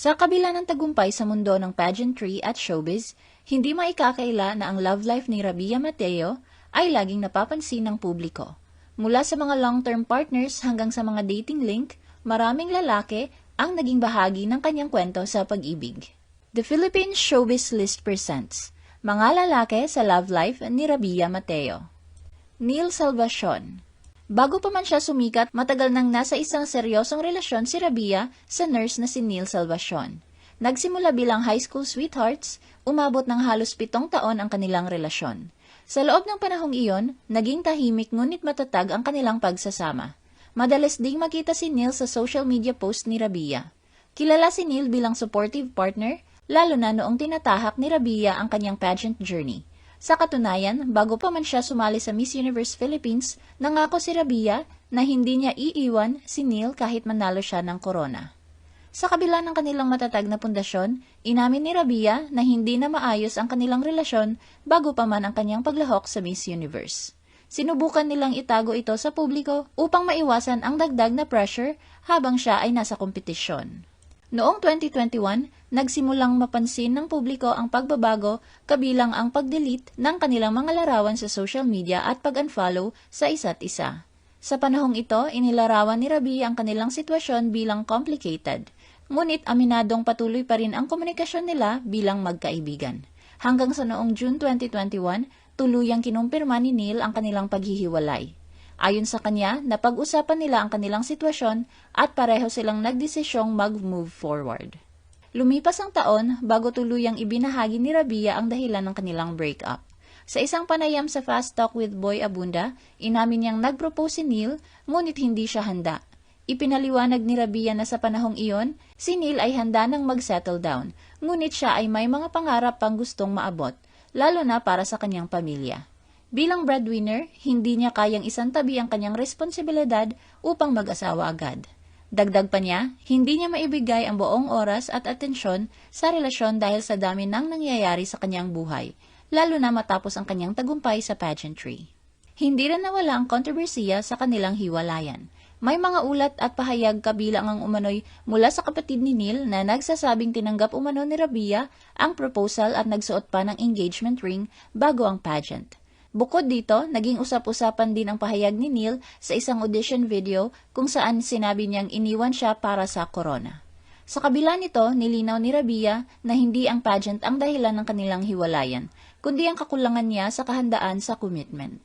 Sa kabila ng tagumpay sa mundo ng pageantry at showbiz, hindi maikakaila na ang love life ni Rabia Mateo ay laging napapansin ng publiko. Mula sa mga long-term partners hanggang sa mga dating link, maraming lalaki ang naging bahagi ng kanyang kwento sa pag-ibig. The Philippine Showbiz List presents Mga Lalaki sa Love Life ni Rabia Mateo. Neil Salvacion. Bago pa man siya sumikat, matagal nang nasa isang seryosong relasyon si Rabia sa nurse na si Neil Salvacion. Nagsimula bilang high school sweethearts, umabot ng halos 7 taon ang kanilang relasyon. Sa loob ng panahong iyon, naging tahimik ngunit matatag ang kanilang pagsasama. Madalas ding makita si Neil sa social media post ni Rabia. Kilala si Neil bilang supportive partner, lalo na noong tinatahak ni Rabia ang kanyang pageant journey. Sa katunayan, bago pa man siya sumali sa Miss Universe Philippines, nangako si Rabia na hindi niya iiwan si Neil kahit manalo siya ng corona. Sa kabila ng kanilang matatag na pundasyon, inamin ni Rabia na hindi na maayos ang kanilang relasyon bago pa man ang kanyang paglahok sa Miss Universe. Sinubukan nilang itago ito sa publiko upang maiwasan ang dagdag na pressure habang siya ay nasa kompetisyon. Noong 2021, nagsimulang mapansin ng publiko ang pagbabago kabilang ang pag-delete ng kanilang mga larawan sa social media at pag-unfollow sa isa't isa. Sa panahong ito, inilarawan ni Rabia ang kanilang sitwasyon bilang complicated, ngunit aminadong patuloy pa rin ang komunikasyon nila bilang magkaibigan. Hanggang sa noong June 2021, tuluyang kinumpirma ni Neil ang kanilang paghihiwalay. Ayon sa kanya, napag-usapan nila ang kanilang sitwasyon at pareho silang nagdesisyong mag-move forward. Lumipas ang taon bago tuluyang ibinahagi ni Rabia ang dahilan ng kanilang breakup. Sa isang panayam sa Fast Talk with Boy Abunda, inamin niyang nag-propose si Neil ngunit hindi siya handa. Ipinaliwanag ni Rabia na sa panahong iyon, si Neil ay handa nang mag-settle down, ngunit siya ay may mga pangarap pang gustong maabot, lalo na para sa kanyang pamilya. Bilang breadwinner, hindi niya kayang isantabi ang kanyang responsibilidad upang mag-asawa agad. Dagdag pa niya, hindi niya maibigay ang buong oras at atensyon sa relasyon dahil sa dami ng nangyayari sa kanyang buhay, lalo na matapos ang kanyang tagumpay sa pageantry. Hindi rin nawala ang kontrobersiya sa kanilang hiwalayan. May mga ulat at pahayag kabilang ang umano'y mula sa kapatid ni Neil na nagsasabing tinanggap umano ni Rabia ang proposal at nagsuot pa ng engagement ring bago ang pageant. Bukod dito, naging usap-usapan din ang pahayag ni Neil sa isang audition video kung saan sinabi niyang iniwan siya para sa corona. Sa kabila nito, nilinaw ni Rabia na hindi ang pageant ang dahilan ng kanilang hiwalayan, kundi ang kakulangan niya sa kahandaan sa commitment.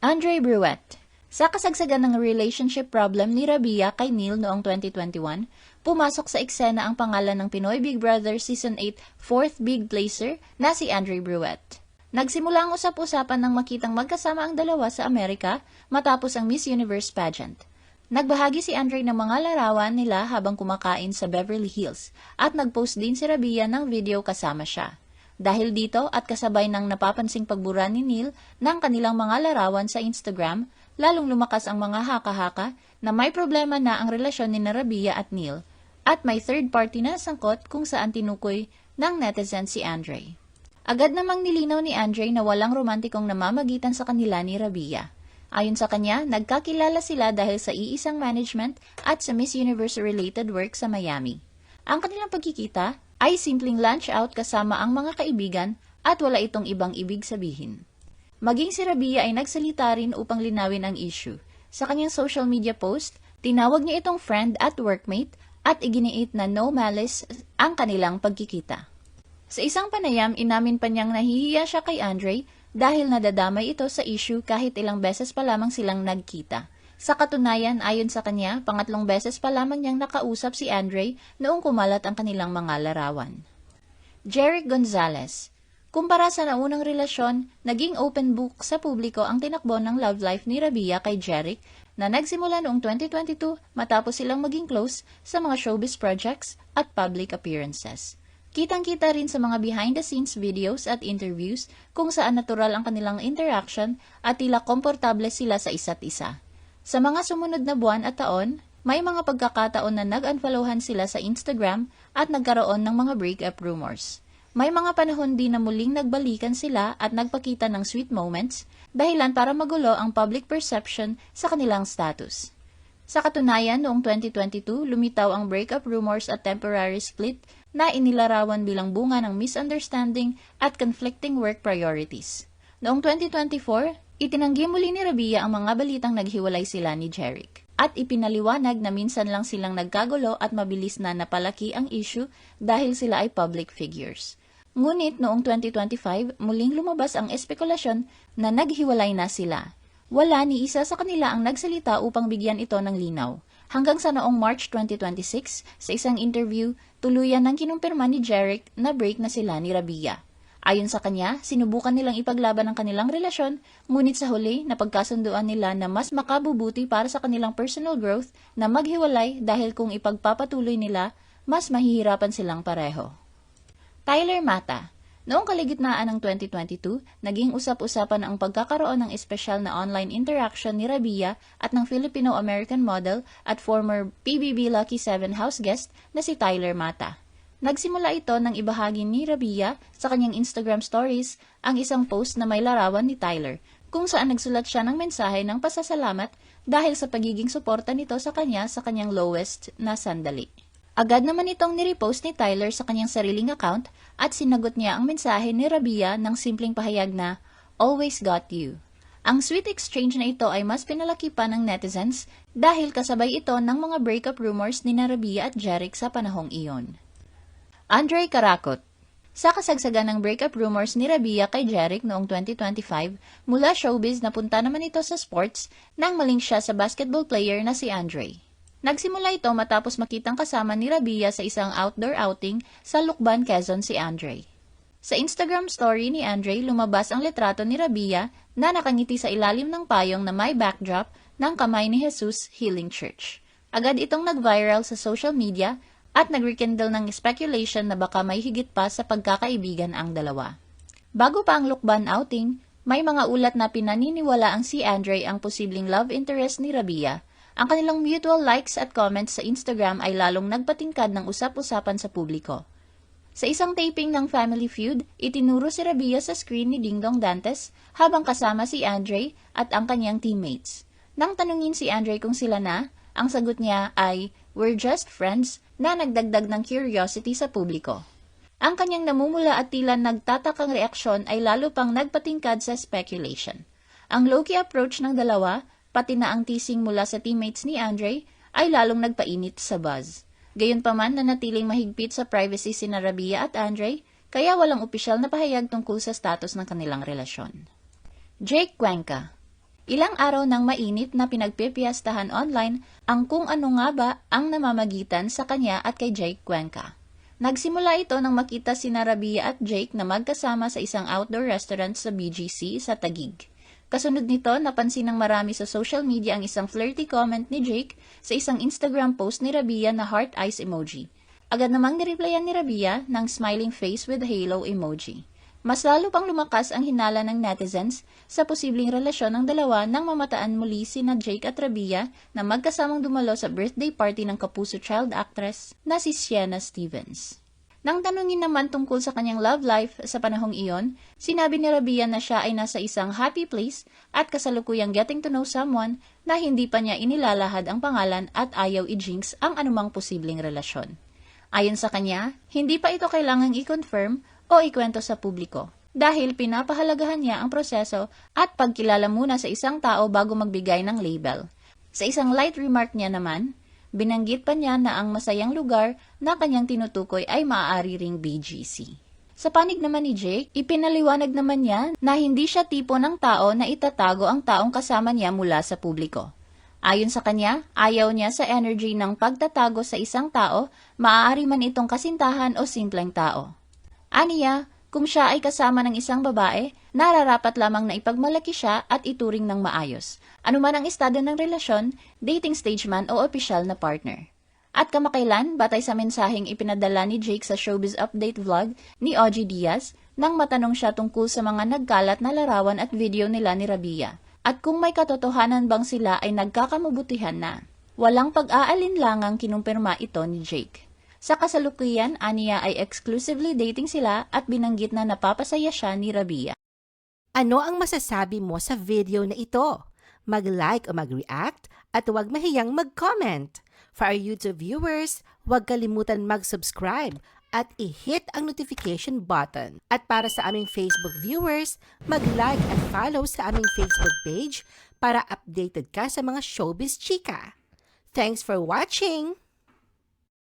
Andre Bruette. Sa kasagsagan ng relationship problem ni Rabia kay Neil noong 2021, pumasok sa eksena ang pangalan ng Pinoy Big Brother Season 8 4th Big Placer na si Andre Bruette. Nagsimula ang usap-usapan nang makitang magkasama ang dalawa sa Amerika matapos ang Miss Universe pageant. Nagbahagi si Andre ng mga larawan nila habang kumakain sa Beverly Hills at nagpost din si Rabia ng video kasama siya. Dahil dito at kasabay ng napapansing pagbura ni Neil ng kanilang mga larawan sa Instagram, lalong lumakas ang mga haka-haka na may problema na ang relasyon ni Rabia at Neil at may third party na sangkot kung saan tinukoy ng netizen si Andre. Agad namang nilinaw ni Andre na walang romantikong namamagitan sa kanila ni Rabia. Ayon sa kanya, nagkakilala sila dahil sa iisang management at sa Miss Universe-related work sa Miami. Ang kanilang pagkikita ay simpleng lunch out kasama ang mga kaibigan at wala itong ibang ibig sabihin. Maging si Rabia ay nagsalita rin upang linawin ang issue. Sa kanyang social media post, tinawag niya itong friend at workmate at iginiit na no malice ang kanilang pagkikita. Sa isang panayam, inamin pa niyang nahihiya siya kay Andre dahil nadadamay ito sa issue kahit ilang beses pa lamang silang nagkita. Sa katunayan, ayon sa kanya, 3 beses pa lamang niyang nakausap si Andre noong kumalat ang kanilang mga larawan. Jeric Gonzalez. Kumpara sa naunang relasyon, naging open book sa publiko ang tinakbo ng love life ni Rabia kay Jeric na nagsimula noong 2022 matapos silang maging close sa mga showbiz projects at public appearances. Kitang-kita rin sa mga behind-the-scenes videos at interviews kung saan natural ang kanilang interaction at tila komportable sila sa isa't isa. Sa mga sumunod na buwan at taon, may mga pagkakataon na nag-unfollowan sila sa Instagram at nagkaroon ng mga breakup rumors. May mga panahon din na muling nagbalikan sila at nagpakita ng sweet moments, dahilan para magulo ang public perception sa kanilang status. Sa katunayan, noong 2022, lumitaw ang breakup rumors at temporary split na inilarawan bilang bunga ng misunderstanding at conflicting work priorities. Noong 2024, itinanggi muli ni Rabia ang mga balitang naghiwalay sila ni Jeric. At ipinaliwanag na minsan lang silang nagkagulo at mabilis na napalaki ang issue dahil sila ay public figures. Ngunit noong 2025, muling lumabas ang espekulasyon na naghiwalay na sila. Wala ni isa sa kanila ang nagsalita upang bigyan ito ng linaw. Hanggang sa noong March 2026, sa isang interview, tuluyan nang kinumpirma ni Jeric na break na sila ni Rabia. Ayon sa kanya, sinubukan nilang ipaglaban ang kanilang relasyon, ngunit sa huli, napagkasunduan nila na mas makabubuti para sa kanilang personal growth na maghiwalay dahil kung ipagpapatuloy nila, mas mahihirapan silang pareho. Tyler Mata. Noong kaligitnaan ng 2022, naging usap-usapan ang pagkakaroon ng espesyal na online interaction ni Rabia at ng Filipino-American model at former PBB Lucky 7 house guest na si Tyler Mata. Nagsimula ito nang ibahagi ni Rabia sa kanyang Instagram stories ang isang post na may larawan ni Tyler, kung saan nagsulat siya ng mensahe ng pasasalamat dahil sa pagiging suporta nito sa kanyang lowest na sandali. Agad naman itong nirepost ni Tyler sa kanyang sariling account at sinagot niya ang mensahe ni Rabia ng simpleng pahayag na, "Always got you." Ang sweet exchange na ito ay mas pinalaki pa ng netizens dahil kasabay ito ng mga breakup rumors ni Rabia at Jeric sa panahong iyon. Andre Karakot. Sa kasagsagan ng breakup rumors ni Rabia kay Jeric noong 2025, mula showbiz napunta naman ito sa sports nang maling siya sa basketball player na si Andre. Nagsimula ito matapos makitang kasama ni Rabia sa isang outdoor outing sa Lucban, Quezon si Andre. Sa Instagram story ni Andre, lumabas ang litrato ni Rabia na nakangiti sa ilalim ng payong na may backdrop ng Kamay ni Jesus Healing Church. Agad itong nag-viral sa social media at nag-rekindle ng speculation na baka may higit pa sa pagkakaibigan ang dalawa. Bago pa ang Lucban outing, may mga ulat na pinaniniwala ang si Andre ang posibleng love interest ni Rabia. Ang kanilang mutual likes at comments sa Instagram ay lalong nagpatingkad ng usap-usapan sa publiko. Sa isang taping ng Family Feud, itinuro si Rabia sa screen ni Dingdong Dantes habang kasama si Andre at ang kanyang teammates. Nang tanungin si Andre kung sila na, ang sagot niya ay, "We're just friends," na nagdagdag ng curiosity sa publiko. Ang kanyang namumula at tila nagtatakang reaksyon ay lalo pang nagpatingkad sa speculation. Ang low-key approach ng dalawa, pati na ang teasing mula sa teammates ni Andre, ay lalong nagpainit sa buzz. Gayunpaman, nanatiling mahigpit sa privacy sina Rabia at Andre, kaya walang opisyal na pahayag tungkol sa status ng kanilang relasyon. Jake Cuenca. Ilang araw nang mainit na pinagpipiyastahan online ang kung ano nga ba ang namamagitan sa kanya at kay Jake Cuenca. Nagsimula ito nang makita sina Rabia at Jake na magkasama sa isang outdoor restaurant sa BGC sa Taguig. Kasunod nito, napansin ng marami sa social media ang isang flirty comment ni Jake sa isang Instagram post ni Rabia na heart eyes emoji. Agad namang nireplyan ni Rabia ng smiling face with halo emoji. Mas lalo pang lumakas ang hinala ng netizens sa posibleng relasyon ng dalawa nang mamataan muli sina Jake at Rabia na magkasamang dumalo sa birthday party ng kapuso child actress na si Sienna Stevens. Nang tanungin naman tungkol sa kanyang love life sa panahong iyon, sinabi ni Rabia na siya ay nasa isang happy place at kasalukuyang getting to know someone na hindi pa niya inilalahad ang pangalan at ayaw i-jinx ang anumang posibleng relasyon. Ayon sa kanya, hindi pa ito kailangang i-confirm o ikwento sa publiko dahil pinapahalagahan niya ang proseso at pagkilala muna sa isang tao bago magbigay ng label. Sa isang light remark niya naman, binanggit pa niya na ang masayang lugar na kanyang tinutukoy ay maaari ring BGC. Sa panig naman ni Jake, ipinaliwanag naman niya na hindi siya tipo ng tao na itatago ang taong kasama niya mula sa publiko. Ayon sa kanya, ayaw niya sa energy ng pagtatago sa isang tao, maaari man itong kasintahan o simpleng tao. Aniya, kung siya ay kasama ng isang babae, nararapat lamang na ipagmalaki siya at ituring ng maayos. Anuman ang estado ng relasyon, dating stage man o opisyal na partner. At kamakailan, batay sa mensaheng ipinadala ni Jake sa Showbiz Update vlog ni OG Diaz, nang matanong siya tungkol sa mga nagkalat na larawan at video nila ni Rabia, at kung may katotohanan bang sila ay nagkakamabutihan na. Walang pag-aalinlangang kinumpirma ito ni Jake. Sa kasalukuyan, aniya ay exclusively dating sila at binanggit na napapasaya siya ni Rabia. Ano ang masasabi mo sa video na ito? Mag-like o mag-react At huwag mahiyang mag-comment. For our YouTube viewers, huwag kalimutan mag-subscribe at i-hit ang notification button. At para sa aming Facebook viewers, mag-like at follow sa aming Facebook page para updated ka sa mga showbiz chika. Thanks for watching!